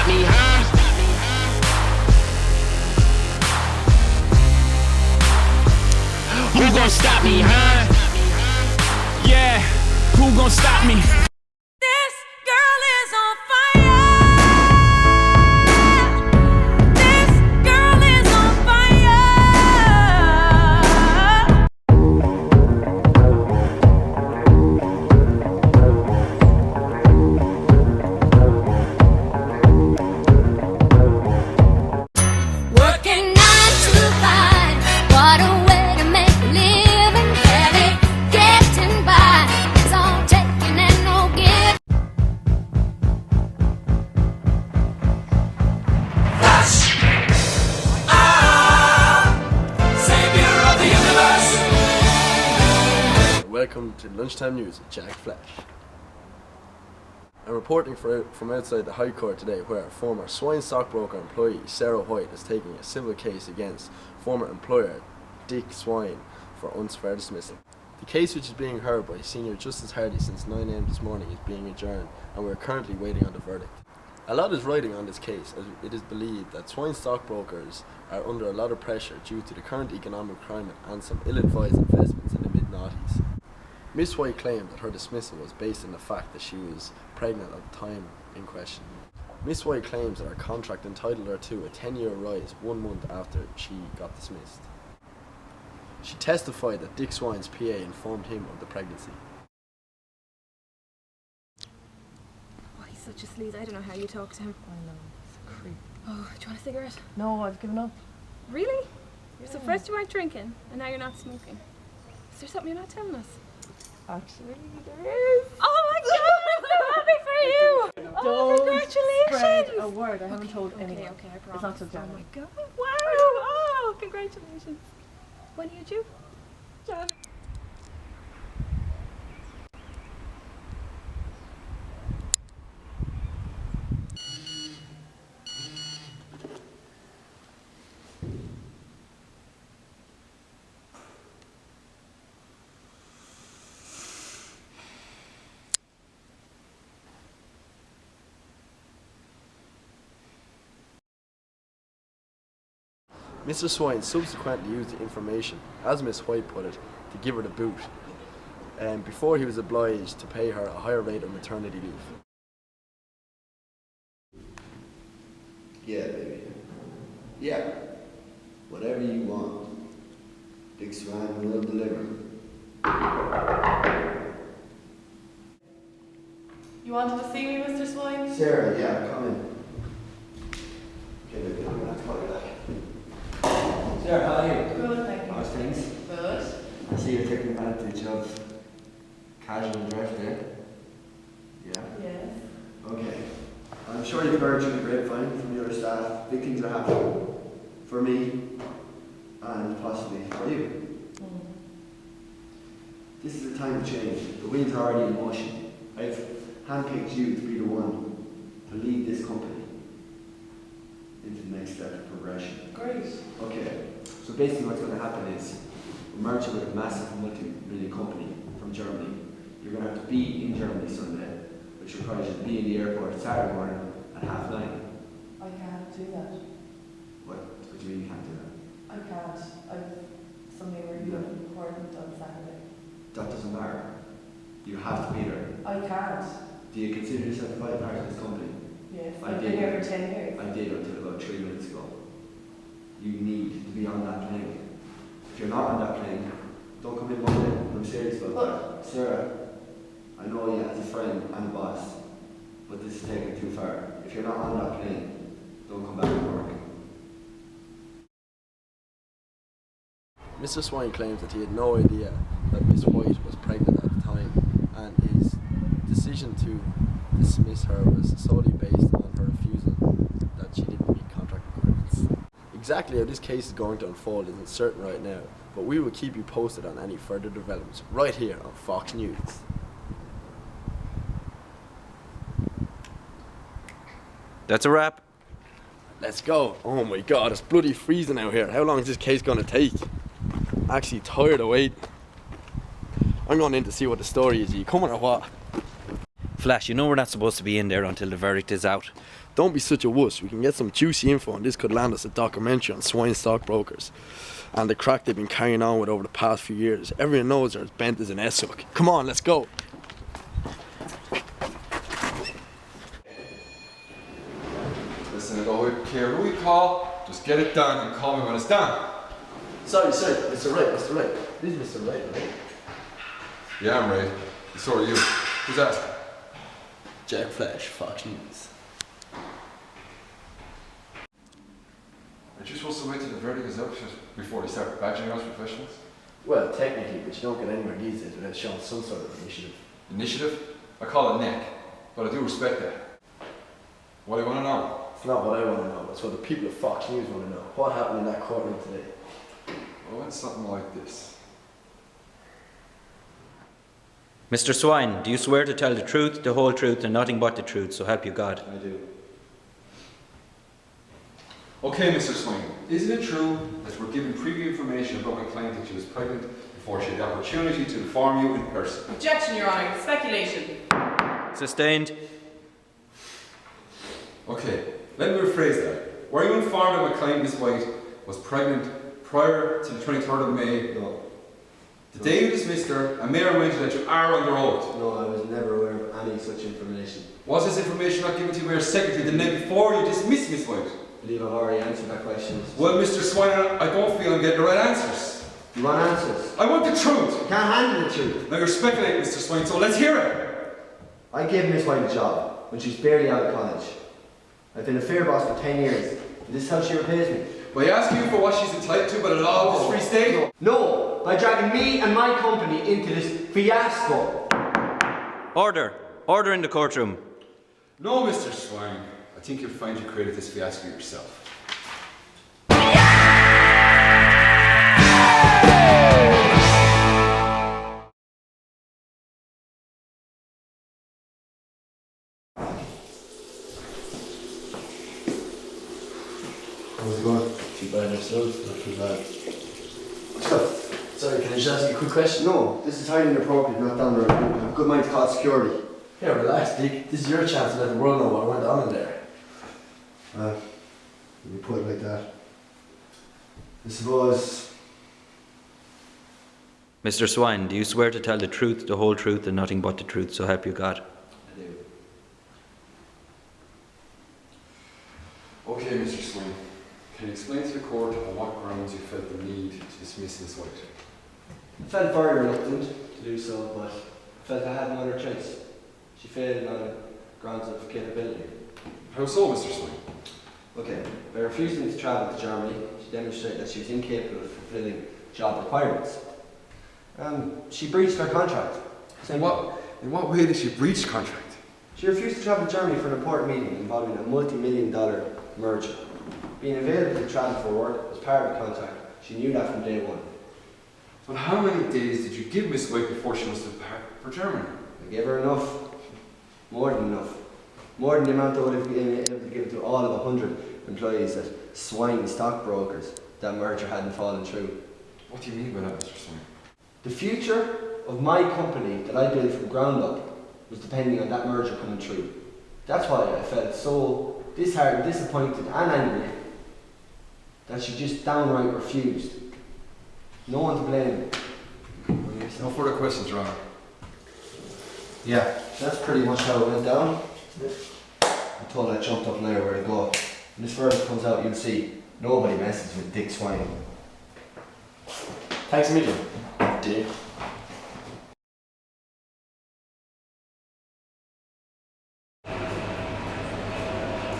me, huh? Who gon' stop me, huh? Yeah, who gon' stop me? This girl is on fire. This girl is on fire. Working 9 to 5. What a way to make a living. Barely getting by. It's all taking and no give. Savior of the universe. Welcome to Lunchtime News with Jack Flash. I'm reporting from outside the High Court today, where a former swine stockbroker employee, Sarah White, is taking a civil case against former employer Dick Swine for unfair dismissal. The case, which is being heard by Senior Justice Hardy since 9 AM this morning, is being adjourned, and we're currently waiting on the verdict. A lot is riding on this case, as it is believed that swine stockbrokers are under a lot of pressure due to the current economic climate and some ill-advised investments in the mid-noughties. Miss White claimed that her dismissal was based on the fact that she was pregnant at the time in question. Miss White claims that her contract entitled her to a 10-year rise 1 month after she got dismissed. She testified that Dick Swine's PA informed him of the pregnancy. Oh, he's such a sleaze. I don't know how you talk to him. I know, it's a creep. Oh, do you want a cigarette? No, I've given up. Really? So first you weren't drinking, and now you're not smoking. Is there something you're not telling us? Actually, there is. Oh my God! I'm so happy for you! Oh, Don't congratulations! spread a word. I haven't told anyone. Okay, I promise. It's not till Oh January. my God! Wow! Oh, congratulations! When are you due? Jan. Mr. Swine subsequently used the information, as Miss White put it, to give her the boot, before he was obliged to pay her a higher rate of maternity leave. Yeah, baby. Yeah. Whatever you want. Big Swine will deliver. You wanted to see me, Mr. Swine? Sarah, yeah, come in. Okay, baby, I'm gonna have to call you back. Sarah, how are you? Good, thank you. How's things? Good. I see you're taking advantage of casual dress there. Yeah? Yes. Okay. I'm sure you've heard through the grapevine from the other staff, big things are happening. For me, and possibly for you. This is a time of change. The wheels are already in motion. I've handpicked you to be the one to lead this company into the next step of progression. Great. Okay, so basically what's going to happen is we're merging with a massive multi-million company from Germany. You're going to have to be in Germany Sunday, which requires you to be in the airport Saturday morning at 9:30. I can't do that. What do you mean you can't do that? I can't. I've something really important on Saturday. That doesn't matter. You have to be there. I can't. Do you consider yourself a vital part of this company? Yes. I I've did. been here for 10 years. I did until about 3 minutes ago. You need to be on that plane. If you're not on that plane, don't come in Monday. I'm serious about that. Sarah, I know you as a friend and a boss, but this is taking it too far. If you're not on that plane, don't come back to work. Mr. Swine claims that he had no idea that Miss White was pregnant at the time, and his decision to dismiss her was solely based on her refusal that she didn't meet contract requirements. Exactly how this case is going to unfold isn't certain right now, but we will keep you posted on any further developments right here on Fox News. That's a wrap. Let's go. Oh my God, it's bloody freezing out here. How long is this case going to take? Actually tired of waiting. I'm going in to see what the story is. Are you coming or what? Flash, you know we're not supposed to be in there until the verdict is out. Don't be such a wuss. We can get some juicy info and this could land us a documentary on swine stockbrokers and the crack they've been carrying on with over the past few years. Everyone knows they're as bent as an S-hook. Come on, let's go. Listen, I don't care who you call, just get it done and call me when it's done. Sorry, Mr. Wright, Mr. Wright. This is Mr. Wright, right? Yeah, I'm right. So are you. Who's that? Jack Flash, Fox News. Aren't you supposed to wait till the verdict is out before they start badging us professionals? Well, technically, but you don't get anywhere these days without showing some sort of initiative. Initiative? I call it neck, but I do respect that. What do you want to know? It's not what I want to know, it's what the people of Fox News want to know. What happened in that courtroom today? Oh, it's something like this. Mr. Swine, do you swear to tell the truth, the whole truth, and nothing but the truth, so help you God? I do. Okay, Mr. Swing, isn't it true that we're given preview information about my client that she was pregnant before she had the opportunity to inform you in person? Objection, Your Honour. Speculation. Sustained. Okay, let me rephrase that. Were you informed that my client, Miss White, was pregnant prior to the 23rd of May? No. The day you dismissed her, a mayor mentioned that you are under oath. No, I was never aware of any such information. Was this information not given to Mayor's secretary the night before you dismissed Miss White? I believe I've already answered that question. Well, Mr. Swine, I don't feel I'm getting the right answers. You want answers? I want the truth. Can't handle the truth. Now you're speculating, Mr. Swine, so let's hear it. I gave Miss White a job when she's barely out of college. I've been a fair boss for 10 years, and this is how she repays me. By asking you for what she's entitled to, but at all this free state? No, by dragging me and my company into this fiasco. Order. Order in the courtroom. No, Mr. Swine. I think you'll find you created this fiasco yourself. How's it going? Too bad yourself, not too bad. What's up? Sorry, can I just ask you a quick question? No, this is highly inappropriate, not down the road. I have a good mind to call security. Yeah, relax, Dick. This is your chance to let the world know what went on in there. You put it like that. I suppose. Mr. Swine, do you swear to tell the truth, the whole truth, and nothing but the truth, so help you God? I do. Okay, Mr. Swine. Can you explain to the court on what grounds you felt the need to dismiss Miss White? I felt very reluctant to do so, but I felt I had no other choice. She failed on grounds of capability. How so, Mr. Swine? Okay, by refusing to travel to Germany, she demonstrated that she was incapable of fulfilling job requirements. She breached her contract. In what way did she breach contract? She refused to travel to Germany for an important meeting involving a multi-million-dollar merger. Being available to travel for work was part of the contract. She knew that from day one. But how many days did you give Miss White before she must depart for Germany? I gave her enough. More than enough. More than the amount I would have been able to give to all of the 100 employees at swine stockbrokers that merger hadn't fallen through. What do you mean by that, Mr. Swine? The future of my company that I built from ground up was depending on that merger coming through. That's why I felt so disheartened, disappointed and angry that she just downright refused. No one to blame. No further questions, Ron. Yeah, that's pretty much how it went down. I told I jumped up and there where to go. When this verdict comes out, you'll see nobody messes with Dick Swine. Thanks a million, Dick.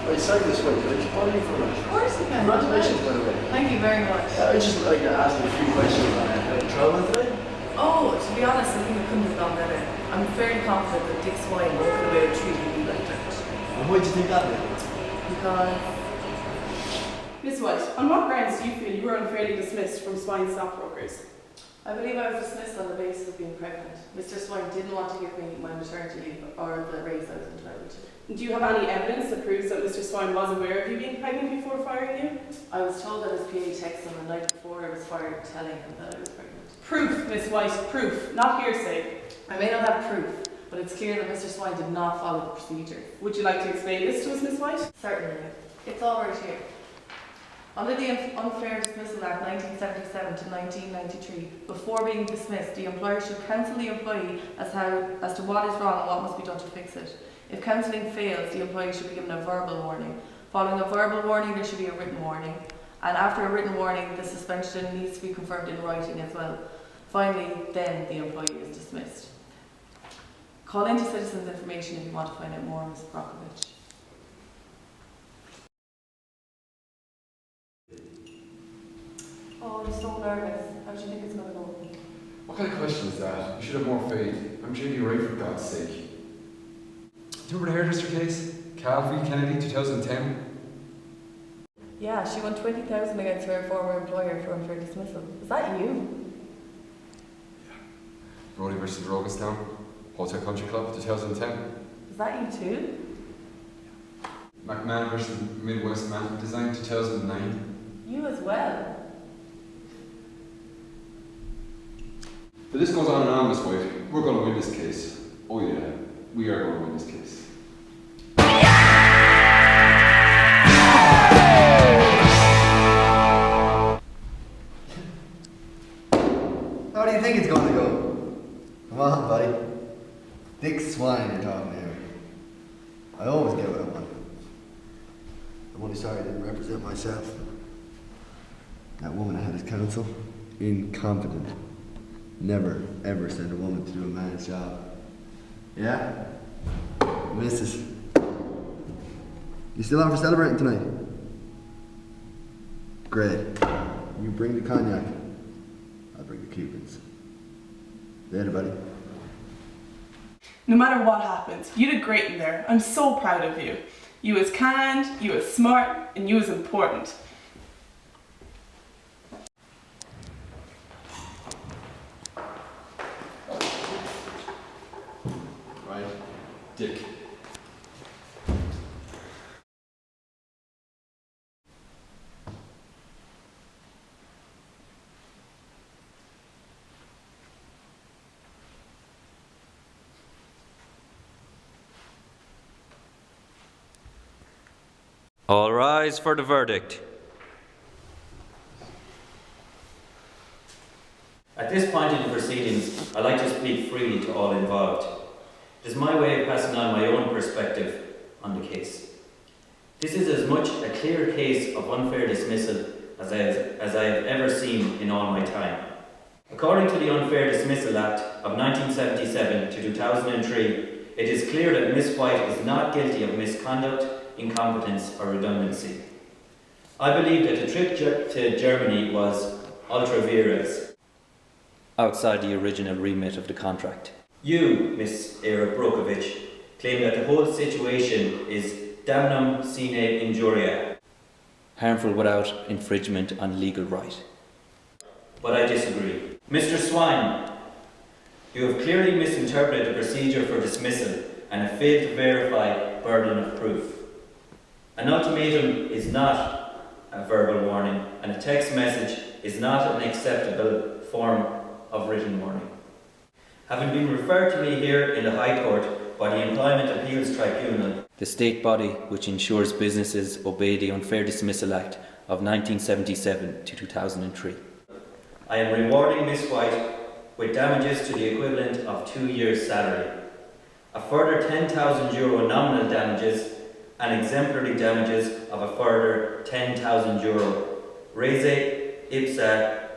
Wait, sorry this way, can I just bother you for a minute? Of course you can. Congratulations, by the way. Thank you very much. I just like to ask you a few questions on how the trial went today. Oh, to be honest, I think it couldn't have gone better. I'm fairly confident that Dick Swine won't get away with treating me like that. And why do you think that is? Because Miss White, on what grounds do you feel you were unfairly dismissed from Swine Stockbrokers? I believe I was dismissed on the basis of being pregnant. Mr. Swine didn't want to give me my maternity leave or the raise I was entitled to. Do you have any evidence that proves that Mr. Swine was aware of you being pregnant before firing you? I was told that his PA texted him the night before I was fired telling him that I was pregnant. Proof, Miss White, proof, not hearsay. I may not have proof, but it's clear that Mr. Swine did not follow the procedure. Would you like to explain this to us, Miss White? Certainly. It's all right here. Under the Unfair Dismissal Act 1977 to 1993, before being dismissed, the employer should counsel the employee as to what is wrong and what must be done to fix it. If counselling fails, the employee should be given a verbal warning. Following a verbal warning, there should be a written warning. And after a written warning, the suspension needs to be confirmed in writing as well. Finally, then the employee is dismissed. Call into Citizens Information if you want to find out more, Ms. Brokovich. Oh, I'm so nervous. How do you think it's going to go? What kind of question is that? You should have more faith. I'm Judy Ray, for God's sake. Do you remember the hairdresser case? Cal v. Kennedy, 2010? Yeah, she won $20,000 against her former employer for unfair dismissal. Is that you? Brody versus Roganstown, Hotel Country Club, 2010. Is that you too? McMahon versus Midwest Management Design, 2009. You as well. But this goes on and on, Miss White. We're going to win this case. Oh yeah, we are going to win this case. How do you think it's going to go? Come on, buddy. Dick Swine you're talking to here. I always get what I want. I'm only sorry I didn't represent myself. That woman I had as counsel, incompetent. Never, ever send a woman to do a man's job. Yeah? Missus. You still on for celebrating tonight? Great. You bring the cognac. I'll bring the Cubans. Later, buddy. No matter what happens, you did great in there. I'm so proud of you. You was kind, you was smart, and you was important. Right? Dick. All rise for the verdict. At this point in the proceedings, I'd like to speak freely to all involved. It is my way of passing on my own perspective on the case. This is as much a clear case of unfair dismissal as I have ever seen in all my time. According to the Unfair Dismissal Act of 1977 to 2003, it is clear that Miss White is not guilty of misconduct, incompetence or redundancy. I believe that the trip to Germany was ultra vires, outside the original remit of the contract. You, Miss Era Brokovich, claim that the whole situation is damnum sine injuria, harmful without infringement on legal right. But I disagree. Mr. Swine, you have clearly misinterpreted the procedure for dismissal and have failed to verify burden of proof. An ultimatum is not a verbal warning, and a text message is not an acceptable form of written warning. Having been referred to me here in the High Court by the Employment Appeals Tribunal, the state body which ensures businesses obey the Unfair Dismissal Act of 1977 to 2003, I am rewarding Miss White with damages to the equivalent of 2 years' salary, a further €10,000 nominal damages, and exemplary damages of a further €10,000. Rese ipsa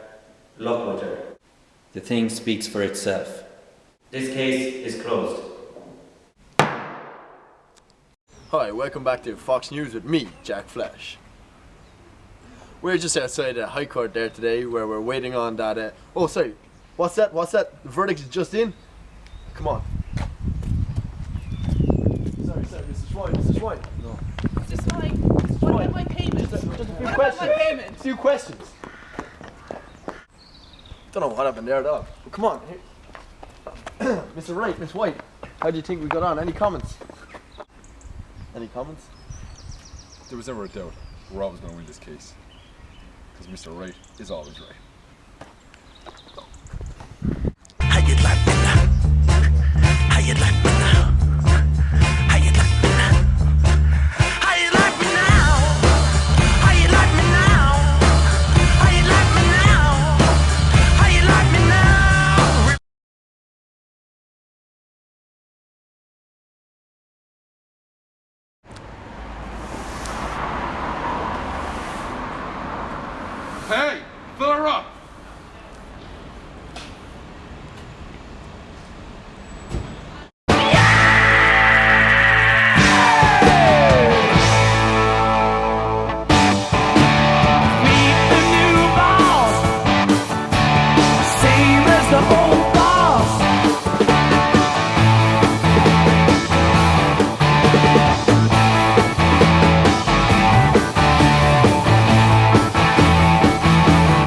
loquitur. The thing speaks for itself. This case is closed. Hi, welcome back to Fox News with me, Jack Flash. We're just outside the High Court there today where we're waiting on that... oh, sorry. What's that? The verdict is just in? Come on. Sorry, Mr. Swine. No. Just like, what about my payment? Just a few What questions. about my payment? A few questions. Don't know what happened there at all. But come on. Here. Mr. Wright, Miss White, how do you think we got on? Any comments? Any comments? If there was ever a doubt, we're always going to win this case. Because Mr. Wright is always right. How you like that? How you like that? Fill her up.